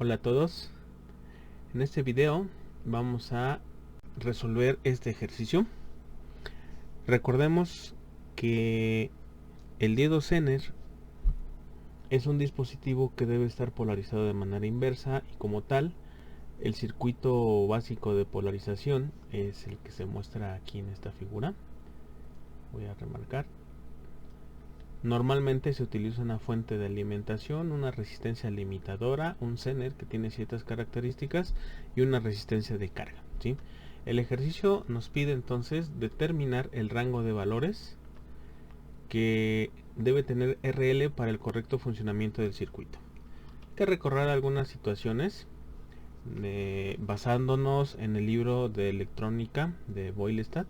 Hola a todos, en este video vamos a resolver este ejercicio. Recordemos que el diodo Zener es un dispositivo que debe estar polarizado de manera inversa y como tal el circuito básico de polarización es el que se muestra aquí en esta figura. Voy a remarcar. Normalmente se utiliza una fuente de alimentación, una resistencia limitadora, un Zener que tiene ciertas características y una resistencia de carga, ¿sí? El ejercicio nos pide entonces determinar el rango de valores que debe tener RL para el correcto funcionamiento del circuito. Hay que recorrer algunas situaciones basándonos en el libro de electrónica de Boylestad,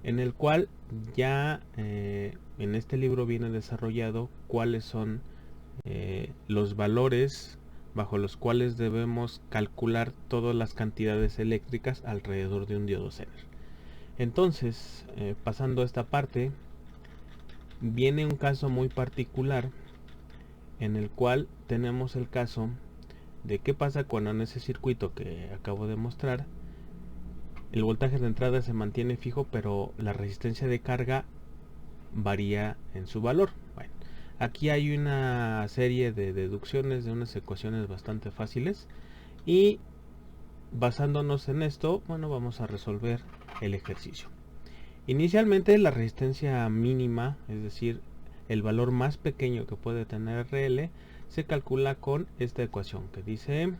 en el cual ya en este libro viene desarrollado cuáles son los valores bajo los cuales debemos calcular todas las cantidades eléctricas alrededor de un diodo Zener. Entonces, pasando a esta parte, viene un caso muy particular en el cual tenemos el caso de qué pasa cuando en ese circuito que acabo de mostrar el voltaje de entrada se mantiene fijo, pero la resistencia de carga varía en su valor. Bueno, aquí hay una serie de deducciones de unas ecuaciones bastante fáciles y basándonos en esto, bueno, vamos a resolver el ejercicio. Inicialmente la resistencia mínima, es decir, el valor más pequeño que puede tener RL, se calcula con esta ecuación que dice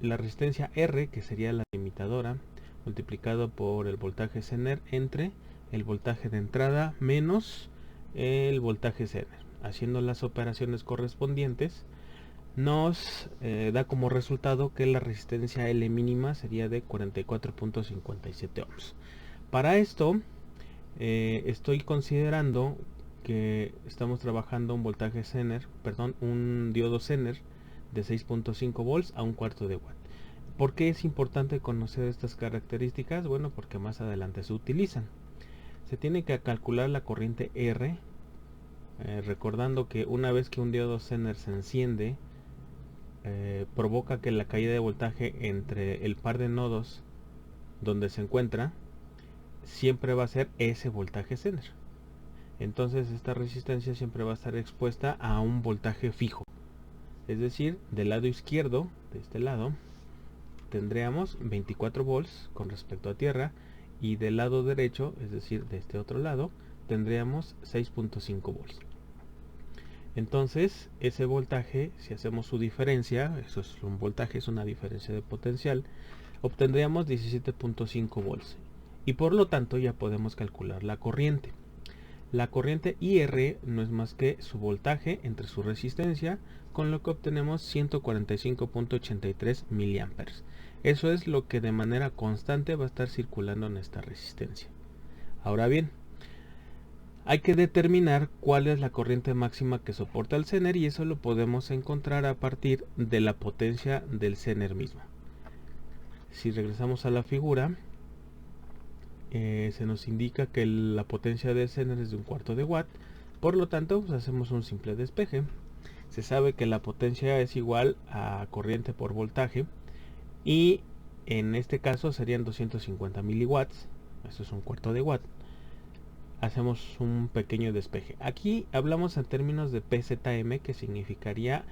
la resistencia R, que sería la limitadora, multiplicado por el voltaje Zener entre el voltaje de entrada menos el voltaje Zener. Haciendo las operaciones correspondientes, nos da como resultado que la resistencia L mínima sería de 44.57 ohms. Para esto, estoy considerando que estamos trabajando un voltaje Zener, un diodo Zener de 6.5 volts a un cuarto de watt. ¿Por qué es importante conocer estas características? Bueno, porque más adelante se utilizan. Se tiene que calcular la corriente R, recordando que una vez que un diodo Zener se enciende, provoca que la caída de voltaje entre el par de nodos donde se encuentra siempre va a ser ese voltaje Zener. Entonces esta resistencia siempre va a estar expuesta a un voltaje fijo. Es decir, del lado izquierdo, de este lado, tendríamos 24 volts con respecto a tierra y del lado derecho, es decir, de este otro lado, tendríamos 6.5 volts. Entonces, ese voltaje, si hacemos su diferencia, eso es un voltaje, es una diferencia de potencial, obtendríamos 17.5 volts. Y por lo tanto ya podemos calcular la corriente. La corriente IR no es más que su voltaje entre su resistencia, con lo que obtenemos 145.83 miliamperes. Eso es lo que de manera constante va a estar circulando en esta resistencia. Ahora bien, hay que determinar cuál es la corriente máxima que soporta el Zener y eso lo podemos encontrar a partir de la potencia del Zener mismo. Si regresamos a la figura, se nos indica que la potencia del Zener es de un cuarto de watt, por lo tanto pues hacemos un simple despeje. Se sabe que la potencia es igual a corriente por voltaje y en este caso serían 250 miliwatts, eso es un cuarto de watt. Hacemos un pequeño despeje. Aquí hablamos en términos de PZM, que significaría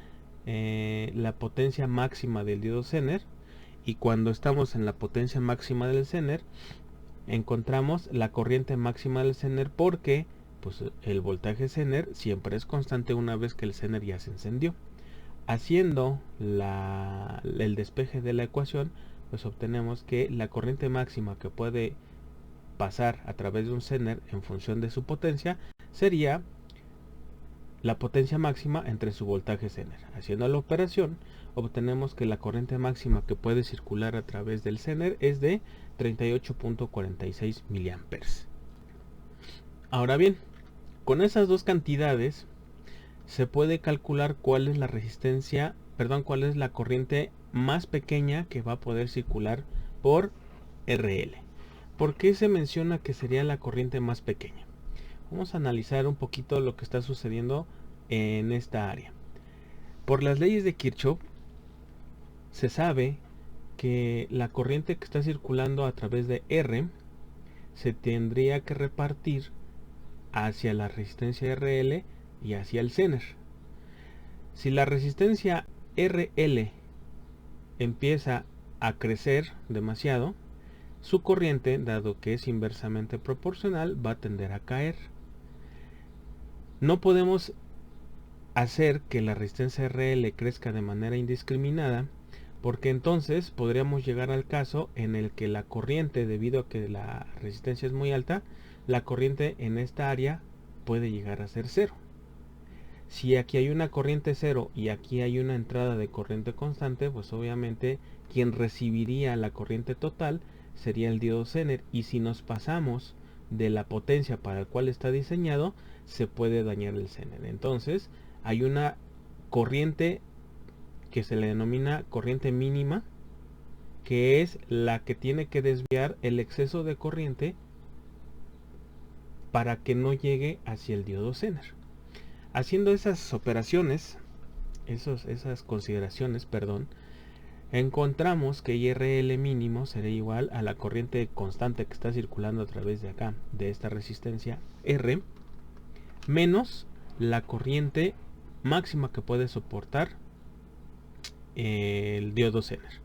la potencia máxima del diodo Zener, y cuando estamos en la potencia máxima del Zener encontramos la corriente máxima del Zener porque pues, el voltaje Zener siempre es constante una vez que el Zener ya se encendió. Haciendo el despeje de la ecuación, pues obtenemos que la corriente máxima que puede pasar a través de un Zener en función de su potencia sería la potencia máxima entre su voltaje Zener. Haciendo la operación obtenemos que la corriente máxima que puede circular a través del Zener es de 38.46 miliamperes. Ahora bien, con esas dos cantidades se puede calcular cuál es la resistencia, cuál es la corriente más pequeña que va a poder circular por RL. ¿Por qué se menciona que sería la corriente más pequeña? Vamos a analizar un poquito lo que está sucediendo en esta área. Por las leyes de Kirchhoff se sabe que la corriente que está circulando a través de R se tendría que repartir hacia la resistencia RL y hacia el Zener. Si la resistencia RL empieza a crecer demasiado, su corriente, dado que es inversamente proporcional, va a tender a caer. No podemos hacer que la resistencia RL crezca de manera indiscriminada, porque entonces podríamos llegar al caso en el que la corriente, debido a que la resistencia es muy alta, la corriente en esta área puede llegar a ser cero. Si aquí hay una corriente cero y aquí hay una entrada de corriente constante, pues obviamente quien recibiría la corriente total sería el diodo Zener, y si nos pasamos de la potencia para el cual está diseñado, se puede dañar el Zener. Entonces hay una corriente que se le denomina corriente mínima, que es la que tiene que desviar el exceso de corriente para que no llegue hacia el diodo Zener. Haciendo esas operaciones, esas consideraciones, encontramos que IRL mínimo será igual a la corriente constante que está circulando a través de acá, de esta resistencia R, menos la corriente máxima que puede soportar el diodo Zener.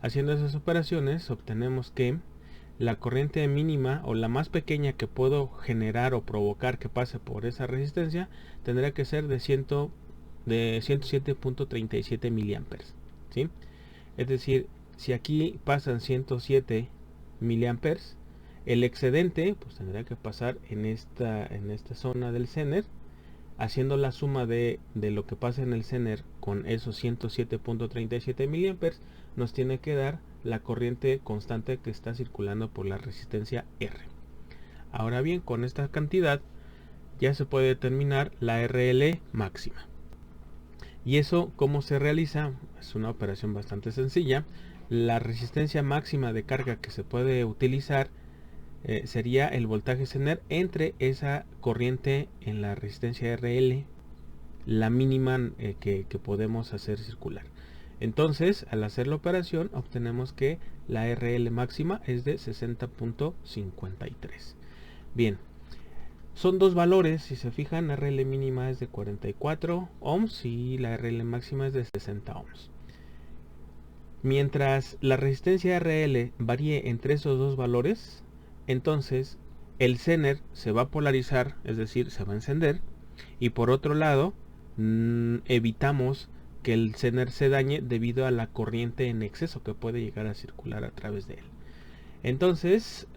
Haciendo esas operaciones obtenemos que la corriente mínima o la más pequeña que puedo generar o provocar que pase por esa resistencia tendrá que ser de 107.37 miliamperes, ¿sí? Es decir, si aquí pasan 107 miliamperes, el excedente pues tendrá que pasar en esta zona del Zener, haciendo la suma de lo que pasa en el Zener con esos 107.37 miliamperes, nos tiene que dar la corriente constante que está circulando por la resistencia R. Ahora bien, con esta cantidad ya se puede determinar la RL máxima. ¿Y eso cómo se realiza? Es una operación bastante sencilla. La resistencia máxima de carga que se puede utilizar sería el voltaje Zener entre esa corriente en la resistencia RL, la mínima que podemos hacer circular. Entonces, al hacer la operación, obtenemos que la RL máxima es de 60.53. Bien, son dos valores, si se fijan, RL mínima es de 44 ohms y la RL máxima es de 60 ohms. Mientras la resistencia RL varíe entre esos dos valores, entonces el Zener se va a polarizar, es decir, se va a encender, y por otro lado, evitamos que el Zener se dañe debido a la corriente en exceso que puede llegar a circular a través de él. Entonces,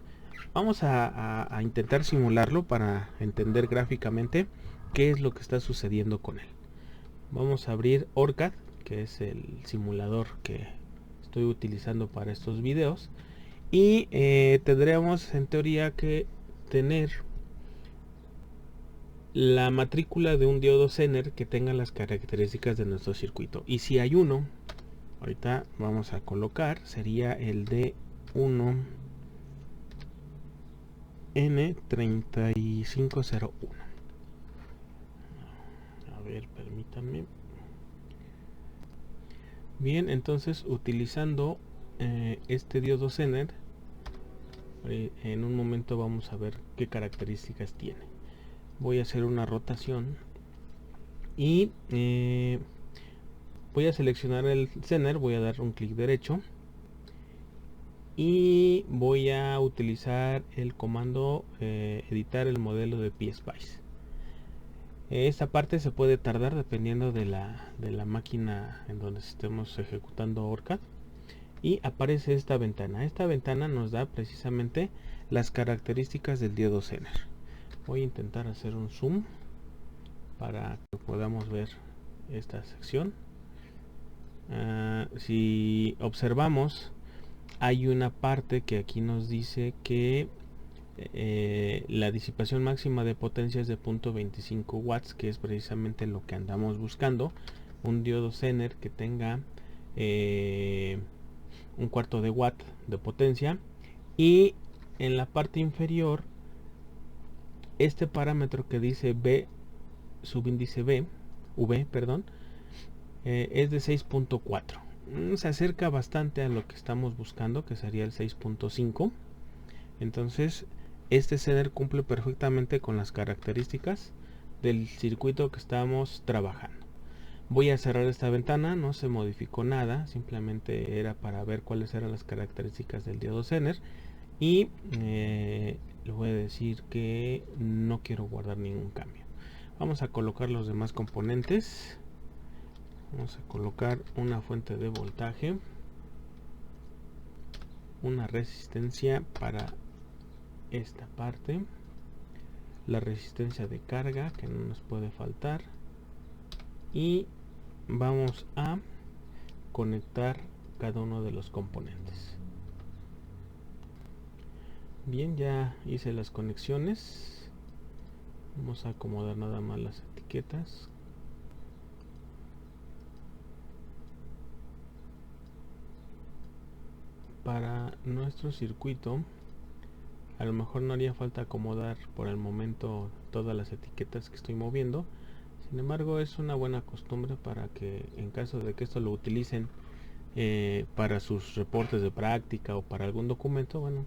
vamos a intentar simularlo para entender gráficamente qué es lo que está sucediendo con él. Vamos a abrir OrCAD, que es el simulador que estoy utilizando para estos videos, y tendríamos en teoría que tener la matrícula de un diodo Zener que tenga las características de nuestro circuito. Y si hay uno, ahorita vamos a colocar, sería el D1 N3501. A ver, permítanme. Bien, entonces utilizando este diodo Zener, en un momento vamos a ver qué características tiene. Voy a hacer una rotación y voy a seleccionar el Zener, voy a dar un clic derecho y voy a utilizar el comando editar el modelo de PSpice. Esta parte se puede tardar dependiendo de la máquina en donde estemos ejecutando OrCAD, y aparece esta ventana. Esta ventana nos da precisamente las características del diodo Zener. Voy a intentar hacer un zoom para que podamos ver esta sección. Si observamos, hay una parte que aquí nos dice que la disipación máxima de potencia es de 0.25 watts, que es precisamente lo que andamos buscando. Un diodo Zener que tenga un cuarto de watt de potencia, y en la parte inferior este parámetro que dice V subíndice V, es de 6.4. Se acerca bastante a lo que estamos buscando, que sería el 6.5. Entonces este Zener cumple perfectamente con las características del circuito que estamos trabajando. Voy a cerrar esta ventana, no se modificó nada, simplemente era para ver cuáles eran las características del diodo Zener. Y le voy a decir que no quiero guardar ningún cambio. Vamos a colocar los demás componentes. Vamos a colocar una fuente de voltaje, una resistencia para esta parte, la resistencia de carga que no nos puede faltar, y vamos a conectar cada uno de los componentes. Bien, ya hice las conexiones. Vamos a acomodar nada más las etiquetas. Para nuestro circuito, a lo mejor no haría falta acomodar por el momento todas las etiquetas que estoy moviendo. Sin embargo, es una buena costumbre para que en caso de que esto lo utilicen para sus reportes de práctica o para algún documento, bueno,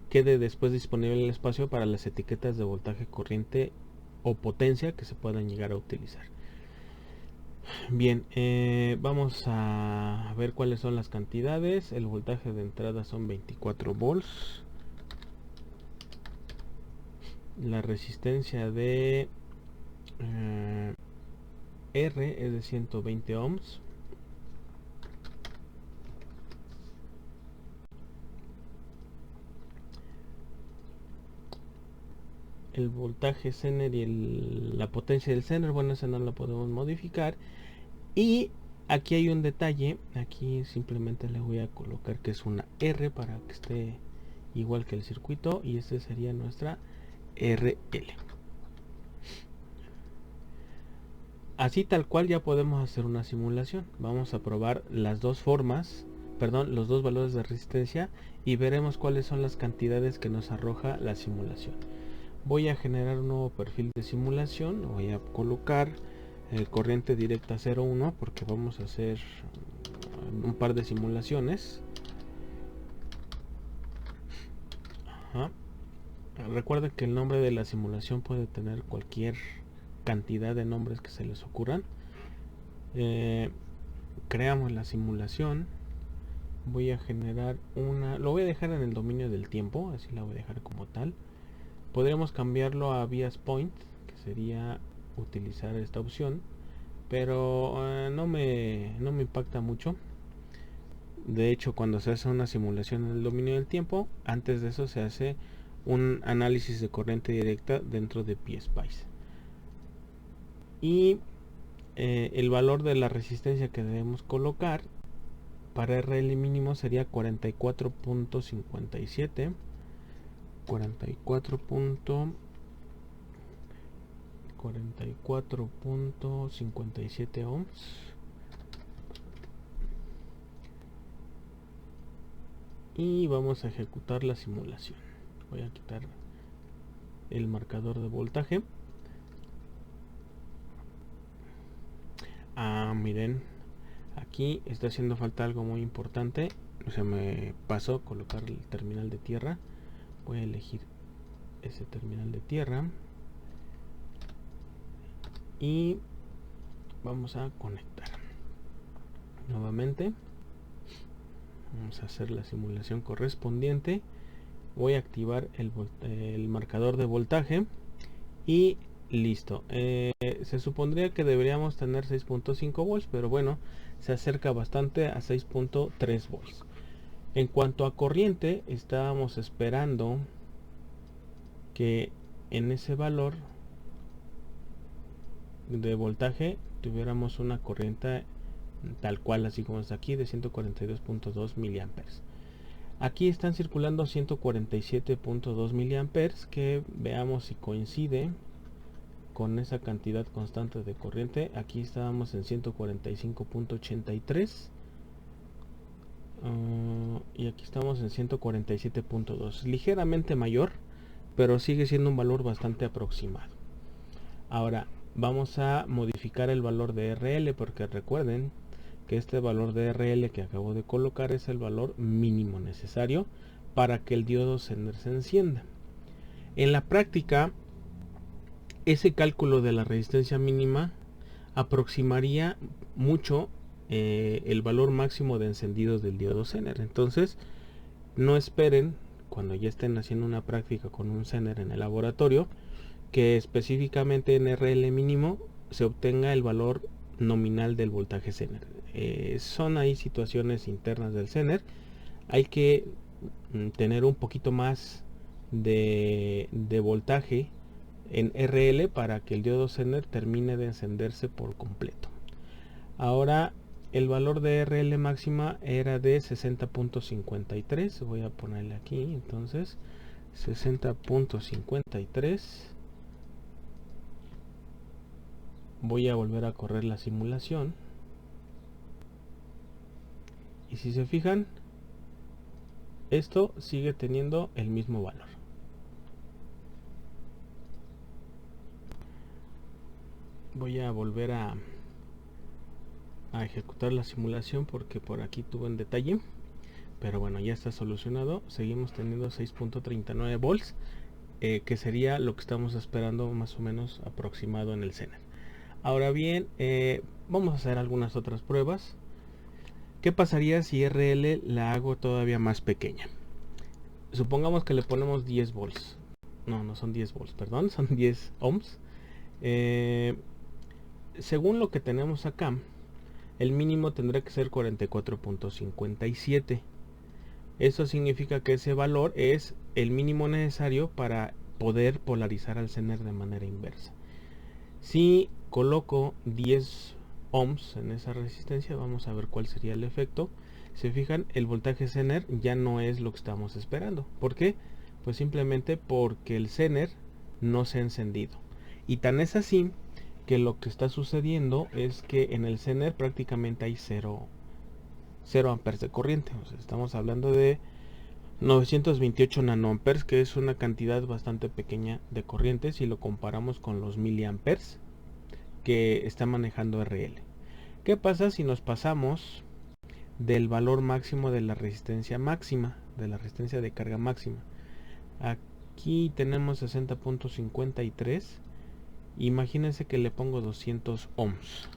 quede después disponible el espacio para las etiquetas de voltaje, corriente o potencia que se puedan llegar a utilizar. Bien, vamos a ver cuáles son las cantidades. El voltaje de entrada son 24 volts. La resistencia de R es de 120 ohms. El voltaje Zener y la potencia del Zener, bueno, esa no la podemos modificar. Y aquí hay un detalle, aquí simplemente le voy a colocar que es una R para que esté igual que el circuito, y este sería nuestra RL. Así tal cual ya podemos hacer una simulación. Vamos a probar las dos formas, perdón, los dos valores de resistencia, y veremos cuáles son las cantidades que nos arroja la simulación. Voy a generar un nuevo perfil de simulación, voy a colocar corriente directa 0,1 porque vamos a hacer un par de simulaciones. Ajá. Recuerden que el nombre de la simulación puede tener cualquier cantidad de nombres que se les ocurran. Creamos la simulación. Voy a generar una, lo voy a dejar en el dominio del tiempo, así la voy a dejar como tal. Podríamos cambiarlo a Bias Point, que sería utilizar esta opción, pero no me impacta mucho. De hecho, cuando se hace una simulación en el dominio del tiempo, antes de eso se hace un análisis de corriente directa dentro de PSpice. Y el valor de la resistencia que debemos colocar para RL mínimo sería 44.57 44.57 ohms. Y vamos a ejecutar la simulación. Voy a quitar el marcador de voltaje. Miren, aquí está haciendo falta algo muy importante. Se me pasó colocar el terminal de tierra. Voy a elegir ese terminal de tierra y vamos a conectar nuevamente. Vamos a hacer la simulación correspondiente. Voy a activar el marcador de voltaje y listo. Se supondría que deberíamos tener 6.5 volts, pero bueno, se acerca bastante a 6.3 volts. En cuanto a corriente, estábamos esperando que en ese valor de voltaje tuviéramos una corriente tal cual, así como está aquí, de 142.2 miliamperes. Aquí están circulando 147.2 miliamperes, que veamos si coincide con esa cantidad constante de corriente. Aquí estábamos en 145.83 y aquí estamos en 147.2, ligeramente mayor, pero sigue siendo un valor bastante aproximado. Ahora, vamos a modificar el valor de RL, porque recuerden que este valor de RL que acabo de colocar es el valor mínimo necesario para que el diodo Zener se encienda. En la práctica, ese cálculo de la resistencia mínima aproximaría mucho el valor máximo de encendidos del diodo Zener. Entonces, no esperen, cuando ya estén haciendo una práctica con un Zener en el laboratorio, que específicamente en RL mínimo se obtenga el valor nominal del voltaje Zener. Son ahí situaciones internas del Zener. Hay que tener un poquito más de voltaje en RL para que el diodo Zener termine de encenderse por completo. Ahora el valor de RL máxima era de 60.53. Voy a ponerle aquí entonces 60.53. Voy a volver a correr la simulación y si se fijan, esto sigue teniendo el mismo valor. Voy a volver a ejecutar la simulación porque por aquí tuve un detalle, pero bueno, ya está solucionado. Seguimos teniendo 6.39 volts, que sería lo que estamos esperando más o menos aproximado en el Zener. Ahora bien, vamos a hacer algunas otras pruebas. ¿Qué pasaría si RL la hago todavía más pequeña? Supongamos que le ponemos 10 volts. No son 10 volts, perdón, son 10 ohms. Según lo que tenemos acá, el mínimo tendrá que ser 44.57. Eso significa que ese valor es el mínimo necesario para poder polarizar al Zener de manera inversa. Si coloco 10 ohms en esa resistencia, vamos a ver cuál sería el efecto. Se fijan, el voltaje Zener ya no es lo que estamos esperando. ¿Por qué? Pues simplemente porque el Zener no se ha encendido. Y tan es así que lo que está sucediendo es que en el Zener prácticamente hay 0 amperes de corriente. O sea, estamos hablando de 928 nanoamperes, que es una cantidad bastante pequeña de corriente si lo comparamos con los miliamperes que está manejando RL. ¿Qué pasa si nos pasamos del valor máximo de la resistencia máxima, de la resistencia de carga máxima? Aquí tenemos 60.53. Imagínense que le pongo 200 ohms.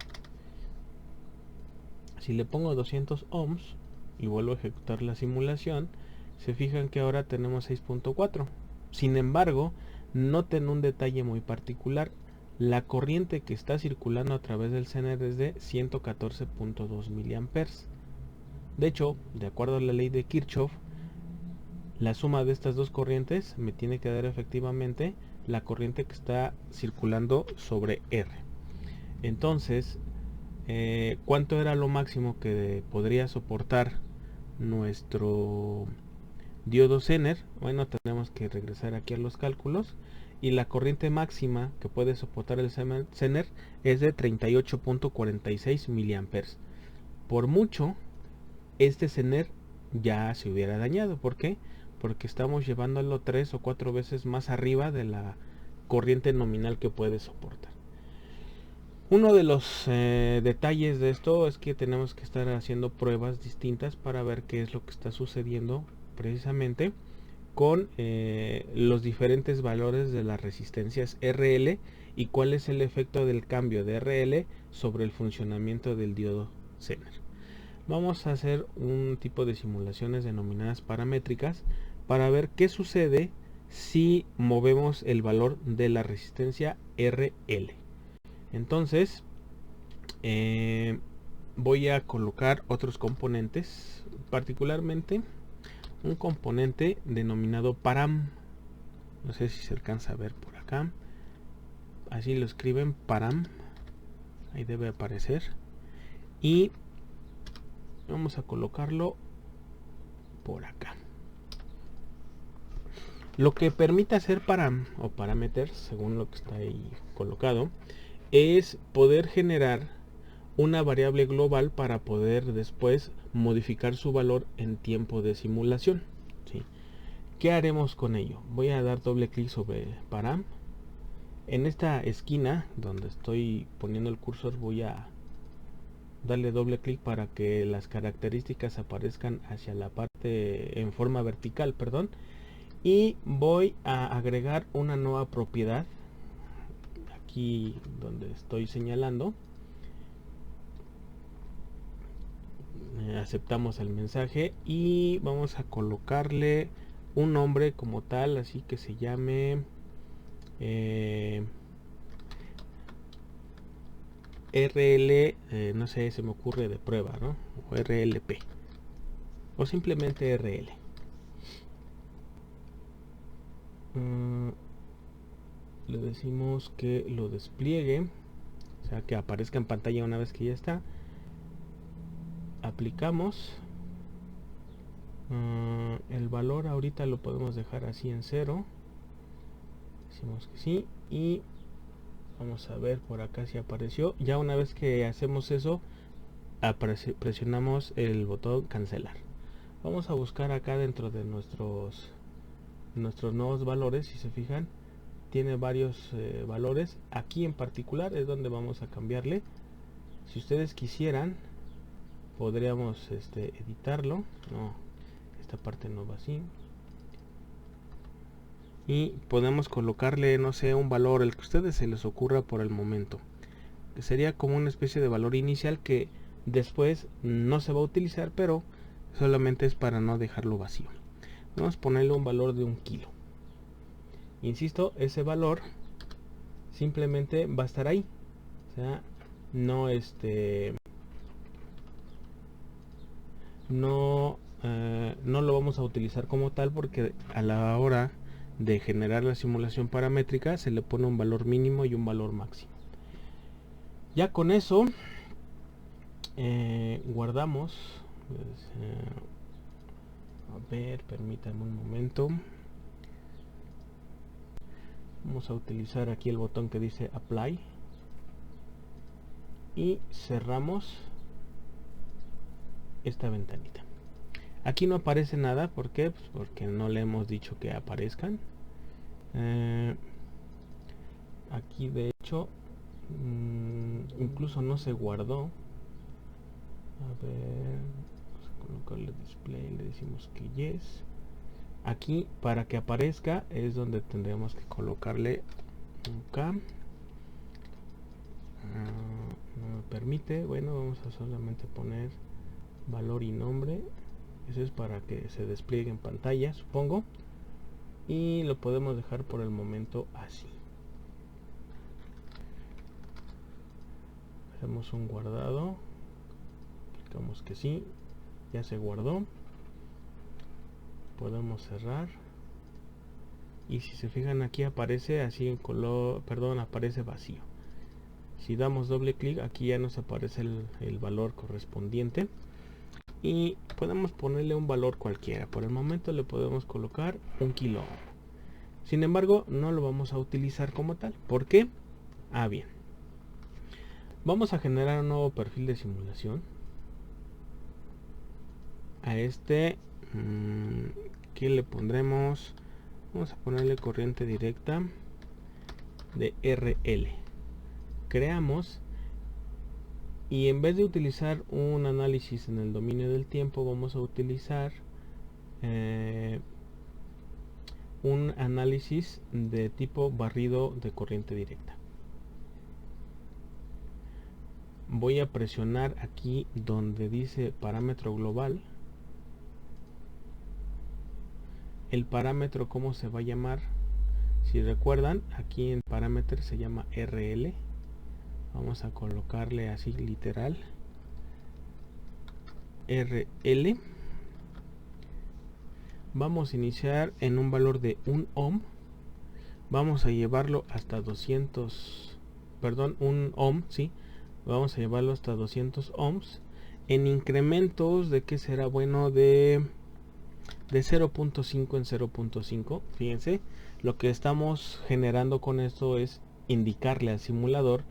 Si le pongo 200 ohms y vuelvo a ejecutar la simulación, se fijan que ahora tenemos 6.4. Sin embargo, noten un detalle muy particular. La corriente que está circulando a través del Zener es de 114.2 miliamperes. De hecho, de acuerdo a la ley de Kirchhoff, la suma de estas dos corrientes me tiene que dar efectivamente la corriente que está circulando sobre R. Entonces, ¿cuánto era lo máximo que podría soportar nuestro diodo Zener? Bueno, tenemos que regresar aquí a los cálculos. Y la corriente máxima que puede soportar el Zener es de 38.46 miliamperes. Por mucho, este Zener ya se hubiera dañado. ¿Por qué? Porque estamos llevándolo 3 o 4 veces más arriba de la corriente nominal que puede soportar. Uno de los detalles de esto es que tenemos que estar haciendo pruebas distintas para ver qué es lo que está sucediendo precisamente con los diferentes valores de las resistencias RL y cuál es el efecto del cambio de RL sobre el funcionamiento del diodo Zener. Vamos a hacer un tipo de simulaciones denominadas paramétricas para ver qué sucede si movemos el valor de la resistencia RL. Entonces voy a colocar otros componentes, particularmente un componente denominado param. No sé si se alcanza a ver por acá. Así lo escriben, param. Ahí debe aparecer. Y vamos a colocarlo por acá. Lo que permite hacer param o parameters, según lo que está ahí colocado, es poder generar una variable global para poder después modificar su valor en tiempo de simulación. ¿Sí? ¿Qué haremos con ello? Voy a dar doble clic sobre param En esta esquina donde estoy poniendo el cursor voy a darle doble clic para que las características aparezcan hacia la parte en forma vertical, perdón, y voy a agregar una nueva propiedad aquí donde estoy señalando. Aceptamos el mensaje y vamos a colocarle un nombre como tal, así que se llame RL, no sé, se me ocurre de prueba, ¿no? O RLP o simplemente RL. Le decimos que lo despliegue, o sea, que aparezca en pantalla una vez que ya está. Aplicamos. El valor ahorita lo podemos dejar así en 0. Decimos que sí y vamos a ver por acá si apareció. Ya una vez que hacemos eso, presionamos el botón cancelar. Vamos a buscar acá dentro de nuestros nuevos valores. Si se fijan, tiene varios valores. Aquí en particular es donde vamos a cambiarle. Si ustedes quisieran, podríamos editarlo. No, esta parte no va así. Y podemos colocarle, no sé, un valor, el que a ustedes se les ocurra por el momento, que sería como una especie de valor inicial que después no se va a utilizar, pero solamente es para no dejarlo vacío. Vamos a ponerle un valor de 1 kilo. Insisto, ese valor simplemente va a estar ahí, o sea, no no lo vamos a utilizar como tal, porque a la hora de generar la simulación paramétrica se le pone un valor mínimo y un valor máximo. Ya con eso guardamos. A ver, permítanme un momento. Vamos a utilizar aquí el botón que dice Apply y cerramos esta ventanita. Aquí no aparece nada, ¿por qué? Pues porque no le hemos dicho que aparezcan. Aquí de hecho incluso no se guardó. A ver, vamos a colocarle display, le decimos que yes. Aquí para que aparezca es donde tendremos que colocarle un K. No me permite. Bueno, vamos a solamente poner valor y nombre. Eso es para que se despliegue en pantalla, supongo. Y lo podemos dejar por el momento así. Hacemos un guardado. Clicamos que sí. Ya se guardó. Podemos cerrar. Y si se fijan aquí aparece así en color, perdón, aparece vacío. Si damos doble clic aquí ya nos aparece el valor correspondiente. Y podemos ponerle un valor cualquiera. Por el momento le podemos colocar 1 kilo. Sin embargo, no lo vamos a utilizar como tal. ¿Por qué? Ah, bien. Vamos a generar un nuevo perfil de simulación. A este, ¿qué le pondremos? Vamos a ponerle corriente directa de RL. Creamos. Y en vez de utilizar un análisis en el dominio del tiempo, vamos a utilizar un análisis de tipo barrido de corriente directa. Voy a presionar aquí donde dice parámetro global. El parámetro, ¿cómo se va a llamar? Si recuerdan, aquí en parámetro se llama RL. Vamos a colocarle así literal RL. Vamos a iniciar en un valor de 1 ohm. Vamos a llevarlo hasta 200, perdón, 1 ohm, sí. Vamos a llevarlo hasta 200 ohms en incrementos de que será bueno de 0.5 en 0.5. Fíjense, lo que estamos generando con esto es indicarle al simulador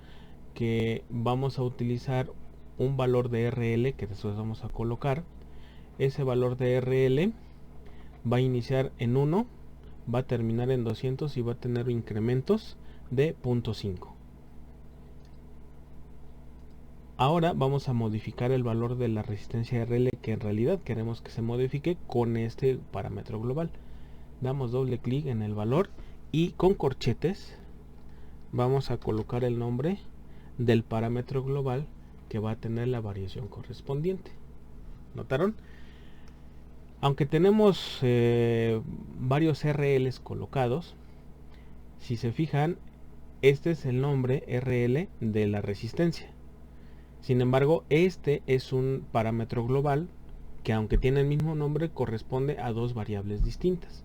que vamos a utilizar un valor de RL que después vamos a colocar. Ese valor de RL va a iniciar en 1, va a terminar en 200 y va a tener incrementos de 0.5. Ahora vamos a modificar el valor de la resistencia RL, que en realidad queremos que se modifique con este parámetro global. Damos doble clic en el valor y con corchetes vamos a colocar el nombre del parámetro global que va a tener la variación correspondiente. ¿Notaron? Aunque tenemos varios RLs colocados, si se fijan, este es el nombre RL de la resistencia. Sin embargo, este es un parámetro global que, aunque tiene el mismo nombre, corresponde a dos variables distintas.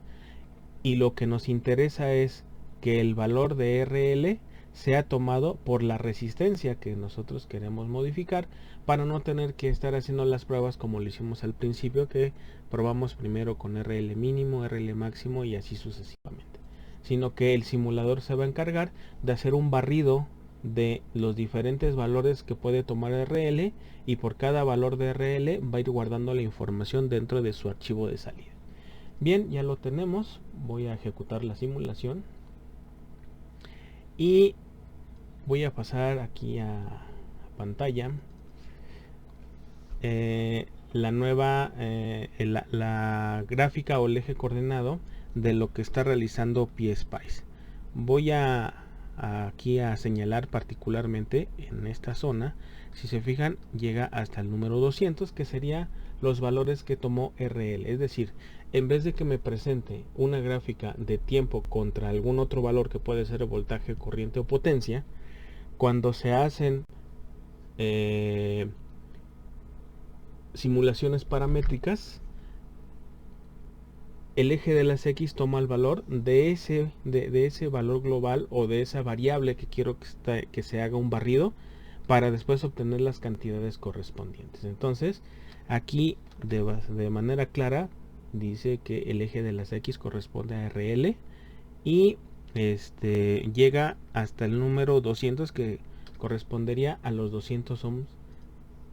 Y lo que nos interesa es que el valor de RL sea tomado por la resistencia que nosotros queremos modificar, para no tener que estar haciendo las pruebas como lo hicimos al principio, que probamos primero con RL mínimo, RL máximo y así sucesivamente. Sino que el simulador se va a encargar de hacer un barrido de los diferentes valores que puede tomar RL, y por cada valor de RL va a ir guardando la información dentro de su archivo de salida. Bien, ya lo tenemos. Voy a ejecutar la simulación y voy a pasar aquí a pantalla la nueva la gráfica o el eje coordenado de lo que está realizando PSpice. Voy aquí a señalar particularmente en esta zona. Si se fijan, llega hasta el número 200, que sería los valores que tomó RL. Es decir, en vez de que me presente una gráfica de tiempo contra algún otro valor que puede ser voltaje, corriente o potencia, cuando se hacen simulaciones paramétricas, el eje de las X toma el valor de ese valor global o de esa variable que quiero que se haga un barrido, para después obtener las cantidades correspondientes. Entonces, aquí de manera clara dice que el eje de las X corresponde a RL y llega hasta el número 200, que correspondería a los 200 ohms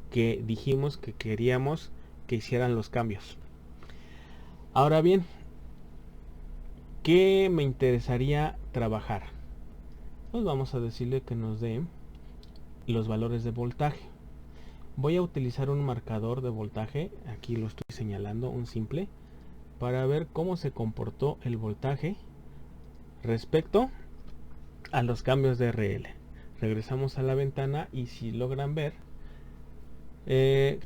que dijimos que queríamos que hicieran los cambios. Ahora bien, ¿qué me interesaría trabajar? Pues vamos a decirle que nos dé los valores de voltaje. Voy a utilizar un marcador de voltaje, aquí lo estoy señalando, un simple, para ver cómo se comportó el voltaje respecto a los cambios de RL. Regresamos a la ventana y si logran ver,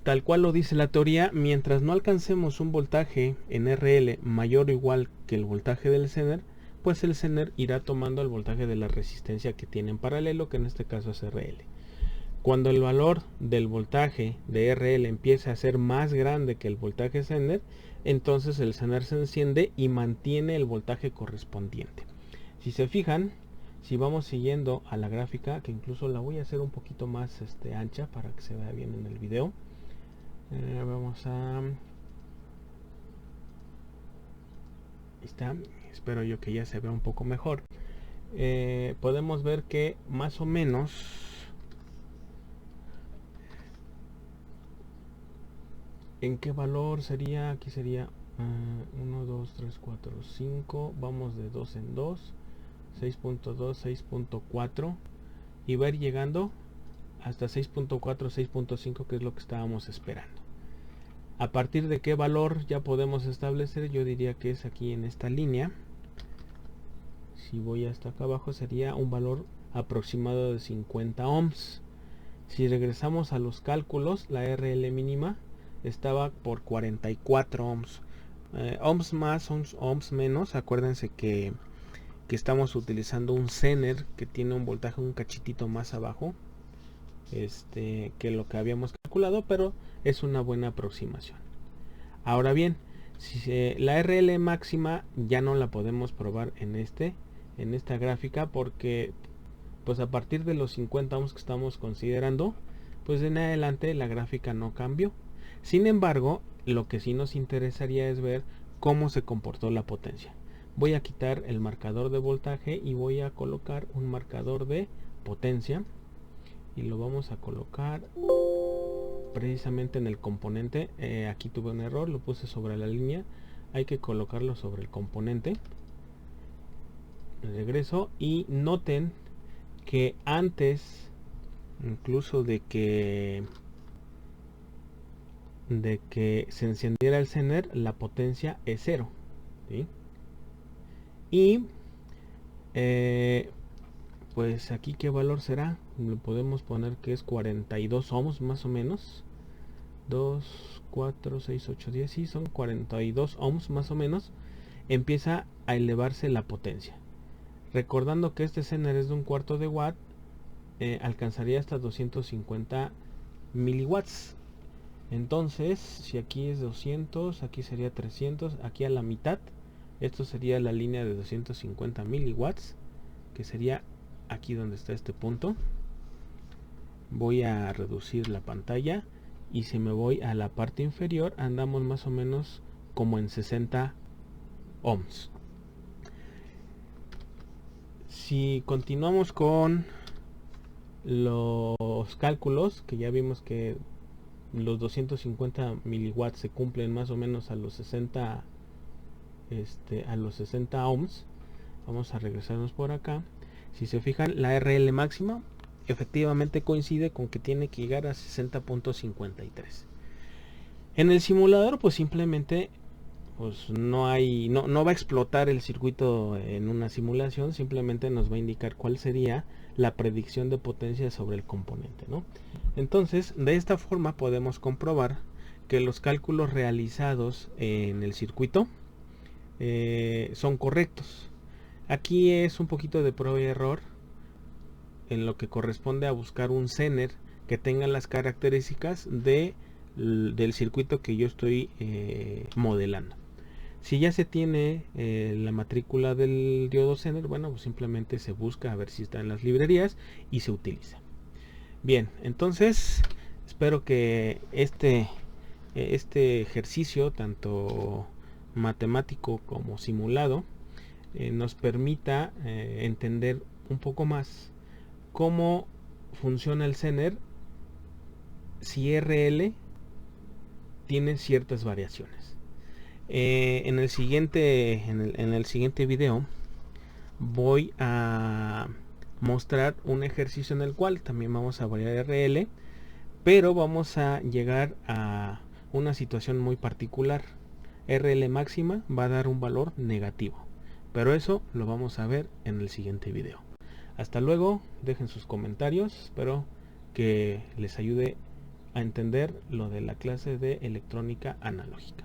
tal cual lo dice la teoría, mientras no alcancemos un voltaje en RL mayor o igual que el voltaje del Zener, pues el Zener irá tomando el voltaje de la resistencia que tiene en paralelo, que en este caso es RL. Cuando el valor del voltaje de RL empieza a ser más grande que el voltaje Zener, entonces el Zener se enciende y mantiene el voltaje correspondiente. Si se fijan, si vamos siguiendo a la gráfica, que incluso la voy a hacer un poquito más ancha para que se vea bien en el video, vamos a... Ahí está, espero yo que ya se vea un poco mejor. Podemos ver que más o menos en qué valor sería, aquí sería 1, 2, 3, 4, 5, vamos de 2 en 2, 6.2, 6.4 y va a ir llegando hasta 6.4, 6.5, que es lo que estábamos esperando. A partir de qué valor ya podemos establecer, yo diría que es aquí en esta línea. Si voy hasta acá abajo sería un valor aproximado de 50 ohms. Si regresamos a los cálculos, la RL mínima estaba por 44 ohms. Ohms más, ohms menos. Acuérdense que estamos utilizando un Zener que tiene un voltaje un cachitito más abajo que lo que habíamos calculado, pero es una buena aproximación. Ahora bien, si la RL máxima ya no la podemos probar en esta gráfica, porque pues a partir de los 50 ohms que estamos considerando, pues en adelante la gráfica no cambió. Sin embargo, lo que sí nos interesaría es ver cómo se comportó la potencia. Voy a quitar el marcador de voltaje y voy a colocar un marcador de potencia, y lo vamos a colocar precisamente en el componente. Aquí tuve un error, lo puse sobre la línea, hay que colocarlo sobre el componente. regreso y noten que antes incluso de que se encendiera el Zener, la potencia es 0, ¿sí? Y pues aquí qué valor será, le podemos poner que es 42 ohms más o menos. 2, 4, 6, 8, 10, sí, son 42 ohms más o menos. Empieza a elevarse la potencia. Recordando que este Zener es de 1/4 de watt, alcanzaría hasta 250 miliwatts. Entonces, si aquí es 200, aquí sería 300, aquí a la mitad, esto sería la línea de 250 miliwatts, que sería aquí donde está este punto. Voy a reducir la pantalla y si me voy a la parte inferior, andamos más o menos como en 60 ohms. Si continuamos con los cálculos, que ya vimos que los 250 miliwatts se cumplen más o menos a los 60 ohms. Vamos a regresarnos por acá. Si se fijan, la RL máxima efectivamente coincide con que tiene que llegar a 60.53. En el simulador pues simplemente pues no va a explotar el circuito en una simulación, simplemente nos va a indicar cuál sería la predicción de potencia sobre el componente, ¿no? Entonces, de esta forma podemos comprobar que los cálculos realizados en el circuito son correctos. Aquí es un poquito de prueba y error en lo que corresponde a buscar un Zener que tenga las características del circuito que yo estoy modelando. Si ya se tiene la matrícula del diodo Zener, bueno, pues simplemente se busca a ver si está en las librerías y se utiliza. Bien, entonces espero que este ejercicio, tanto matemático como simulado, nos permita entender un poco más cómo funciona el Zener si RL tiene ciertas variaciones. En el siguiente video voy a mostrar un ejercicio en el cual también vamos a variar RL, pero vamos a llegar a una situación muy particular. RL máxima va a dar un valor negativo, pero eso lo vamos a ver en el siguiente video. Hasta luego, dejen sus comentarios, espero que les ayude a entender lo de la clase de electrónica analógica.